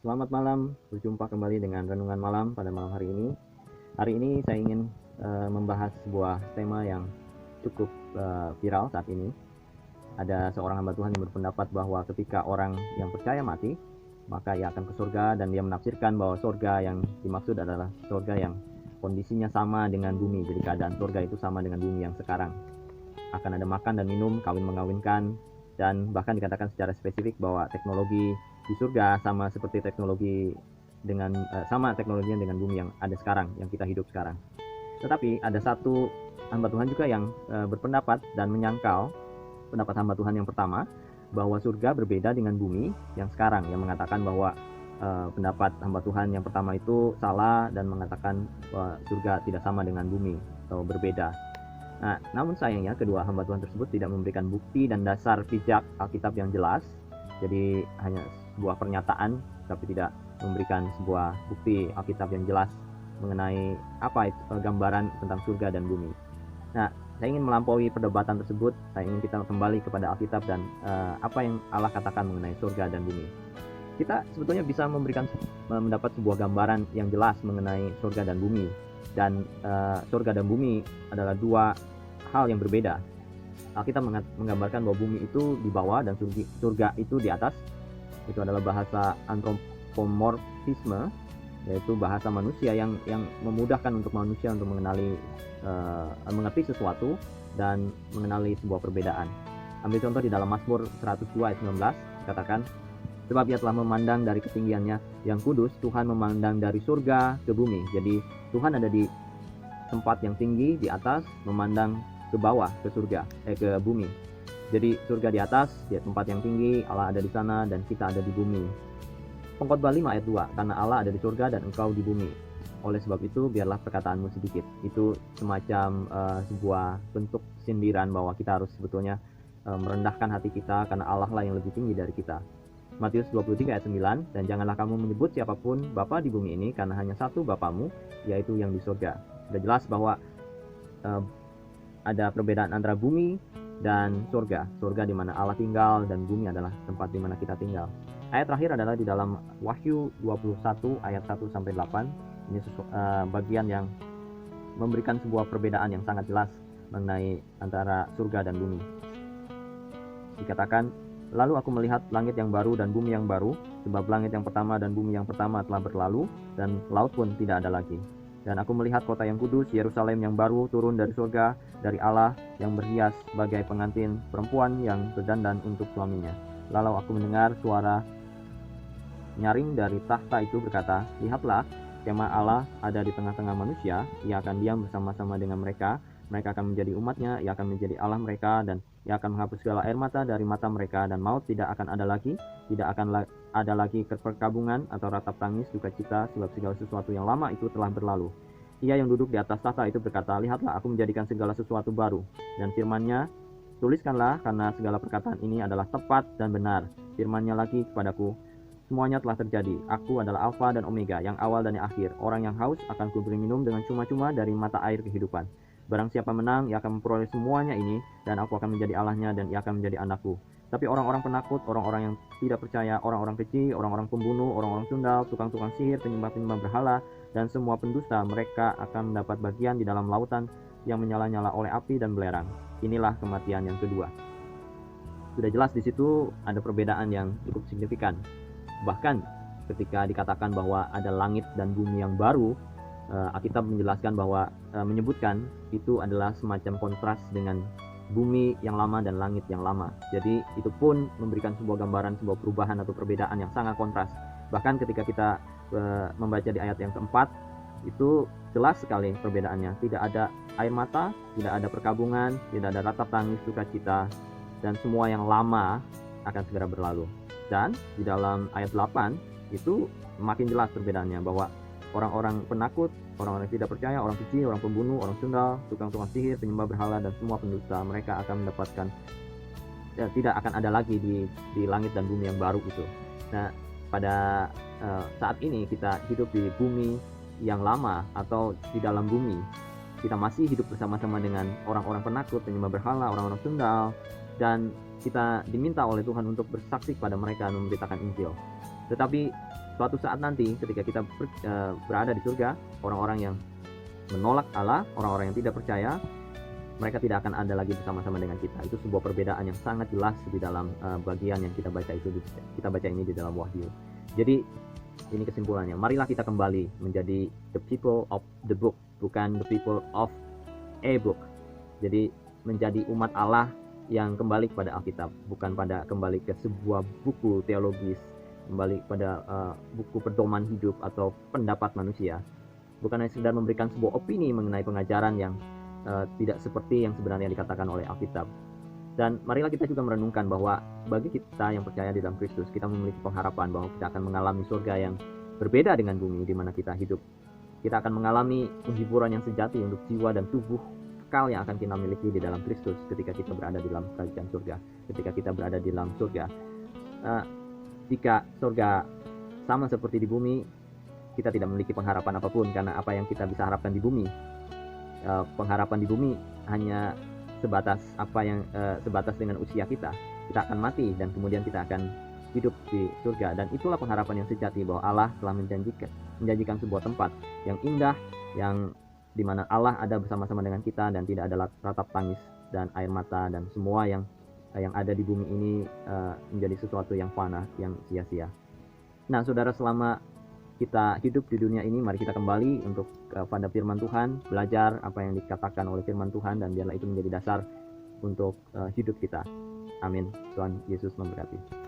Selamat malam, berjumpa kembali dengan Renungan Malam pada malam hari ini. Hari ini saya ingin membahas sebuah tema yang cukup viral saat ini. Ada seorang hamba Tuhan yang berpendapat bahwa ketika orang yang percaya mati, maka ia akan ke surga, dan dia menafsirkan bahwa surga yang dimaksud adalah surga yang kondisinya sama dengan bumi. Jadi keadaan surga itu sama dengan bumi yang sekarang. Akan ada makan dan minum, kawin mengawinkan, dan bahkan dikatakan secara spesifik bahwa teknologi di surga sama seperti sama teknologinya dengan bumi yang ada sekarang, yang kita hidup sekarang. Tetapi ada satu hamba Tuhan juga yang berpendapat dan menyangkal pendapat hamba Tuhan yang pertama, bahwa surga berbeda dengan bumi yang sekarang, yang mengatakan bahwa pendapat hamba Tuhan yang pertama itu salah dan mengatakan bahwa surga tidak sama dengan bumi atau berbeda. Nah, namun sayangnya kedua hamba Tuhan tersebut tidak memberikan bukti dan dasar pijak Alkitab yang jelas. Jadi hanya sebuah pernyataan, tapi tidak memberikan sebuah bukti Alkitab yang jelas mengenai apa itu gambaran tentang surga dan bumi. Nah, saya ingin melampaui perdebatan tersebut. Saya ingin kita kembali kepada Alkitab dan apa yang Allah katakan mengenai surga dan bumi. Kita sebetulnya bisa mendapat sebuah gambaran yang jelas mengenai surga dan bumi. Dan surga dan bumi adalah dua hal yang berbeda. Alkitab menggambarkan bahwa bumi itu di bawah dan surga itu di atas. Itu adalah bahasa antropomorfisme, yaitu bahasa manusia yang memudahkan untuk manusia untuk mengerti sesuatu dan mengenali sebuah perbedaan. Ambil contoh di dalam Mazmur 102 ayat 19, katakan, sebab ia telah memandang dari ketinggiannya yang kudus, Tuhan memandang dari surga ke bumi. Jadi Tuhan ada di tempat yang tinggi di atas, memandang ke bawah, ke bumi. Jadi surga di atas, di tempat yang tinggi, Allah ada di sana dan kita ada di bumi. Pengkhotbah 5 ayat 2, karena Allah ada di surga dan engkau di bumi. Oleh sebab itu biarlah perkataanmu sedikit. Itu semacam sebuah bentuk sindiran bahwa kita harus sebetulnya merendahkan hati kita karena Allah lah yang lebih tinggi dari kita. Matius 23 ayat 9, dan janganlah kamu menyebut siapapun Bapa di bumi ini, karena hanya satu Bapamu, yaitu yang di surga. Sudah jelas bahwa ada perbedaan antara bumi dan surga. Surga di mana Allah tinggal dan bumi adalah tempat di mana kita tinggal. Ayat terakhir adalah di dalam Wahyu 21 ayat 1 sampai 8. Ini bagian yang memberikan sebuah perbedaan yang sangat jelas mengenai antara surga dan bumi. Dikatakan, lalu aku melihat langit yang baru dan bumi yang baru, sebab langit yang pertama dan bumi yang pertama telah berlalu, dan laut pun tidak ada lagi. Dan aku melihat kota yang kudus, Yerusalem yang baru, turun dari surga, dari Allah, yang berhias sebagai pengantin perempuan yang berdandan untuk suaminya. Lalu aku mendengar suara nyaring dari tahta itu berkata, lihatlah, kemah Allah ada di tengah-tengah manusia, ia akan diam bersama-sama dengan mereka akan menjadi umatnya, ia akan menjadi Allah mereka, dan ia akan menghapus segala air mata dari mata mereka, dan maut tidak akan ada lagi, tidak akan ada lagi perkabungan atau ratap tangis, duka cita, sebab segala sesuatu yang lama itu telah berlalu. Ia yang duduk di atas tahta itu berkata, lihatlah, aku menjadikan segala sesuatu baru. Dan firman-Nya, tuliskanlah, karena segala perkataan ini adalah tepat dan benar. Firman-Nya lagi kepadaku, semuanya telah terjadi. Aku adalah Alfa dan Omega, yang awal dan yang akhir. Orang yang haus akan kuberi minum dengan cuma-cuma dari mata air kehidupan. Barang siapa menang, ia akan memperoleh semuanya ini, dan aku akan menjadi Allahnya, dan ia akan menjadi anakku. Tapi orang-orang penakut, orang-orang yang tidak percaya, orang-orang keji, orang-orang pembunuh, orang-orang sundal, tukang-tukang sihir, penyembah-penyembah berhala, dan semua pendusta, mereka akan mendapat bagian di dalam lautan yang menyala-nyala oleh api dan belerang. Inilah kematian yang kedua. Sudah jelas di situ ada perbedaan yang cukup signifikan. Bahkan ketika dikatakan bahwa ada langit dan bumi yang baru, Alkitab menjelaskan bahwa menyebutkan itu adalah semacam kontras dengan bumi yang lama dan langit yang lama. Jadi itu pun memberikan sebuah gambaran, sebuah perubahan atau perbedaan yang sangat kontras. Bahkan ketika kita membaca di ayat yang keempat, itu jelas sekali perbedaannya. Tidak ada air mata, tidak ada perkabungan, tidak ada ratap tangis, duka cita, dan semua yang lama akan segera berlalu. Dan di dalam ayat 8 itu makin jelas perbedaannya, bahwa orang-orang penakut, orang-orang yang tidak percaya, orang keji, orang pembunuh, orang sundal, tukang-tukang sihir, penyembah berhala, dan semua pendusta, mereka akan mendapatkan tidak akan ada lagi di langit dan bumi yang baru itu. Nah, pada saat ini kita hidup di bumi yang lama atau di dalam bumi. Kita masih hidup bersama-sama dengan orang-orang penakut, penyembah berhala, orang-orang sundal, dan kita diminta oleh Tuhan untuk bersaksi kepada mereka dan memberitakan Injil. Tetapi suatu saat nanti ketika kita berada di surga, orang-orang yang menolak Allah, orang-orang yang tidak percaya, mereka tidak akan ada lagi bersama-sama dengan kita. Itu sebuah perbedaan yang sangat jelas di dalam bagian yang kita baca ini di dalam Wahyu. Jadi ini kesimpulannya, marilah kita kembali menjadi the people of the book, bukan the people of a book. Jadi menjadi umat Allah yang kembali kepada Alkitab, bukan kembali ke sebuah buku teologis, kembali pada buku pedoman hidup atau pendapat manusia. Bukan hanya sekedar memberikan sebuah opini mengenai pengajaran yang tidak seperti yang sebenarnya dikatakan oleh Alkitab. Dan marilah kita juga merenungkan bahwa bagi kita yang percaya di dalam Kristus, kita memiliki pengharapan bahwa kita akan mengalami surga yang berbeda dengan bumi di mana kita hidup. Kita akan mengalami penghiburan yang sejati untuk jiwa dan tubuh kekal yang akan kita miliki di dalam Kristus ketika kita berada di dalam kerajaan surga. Ketika kita berada di dalam surga, jika surga sama seperti di bumi, kita tidak memiliki pengharapan apapun, karena apa yang kita bisa harapkan di bumi, pengharapan di bumi hanya sebatas sebatas dengan usia kita. Kita akan mati dan kemudian kita akan hidup di surga. Dan itulah pengharapan yang sejati, bahwa Allah telah menjanjikan sebuah tempat yang indah, yang dimana Allah ada bersama-sama dengan kita dan tidak ada ratap tangis dan air mata dan semua yang ada di bumi ini menjadi sesuatu yang fana, yang sia-sia. Nah, saudara, selama kita hidup di dunia ini, mari kita kembali untuk pada firman Tuhan, belajar apa yang dikatakan oleh firman Tuhan, dan biarlah itu menjadi dasar untuk hidup kita. Amin. Tuhan Yesus memberkati.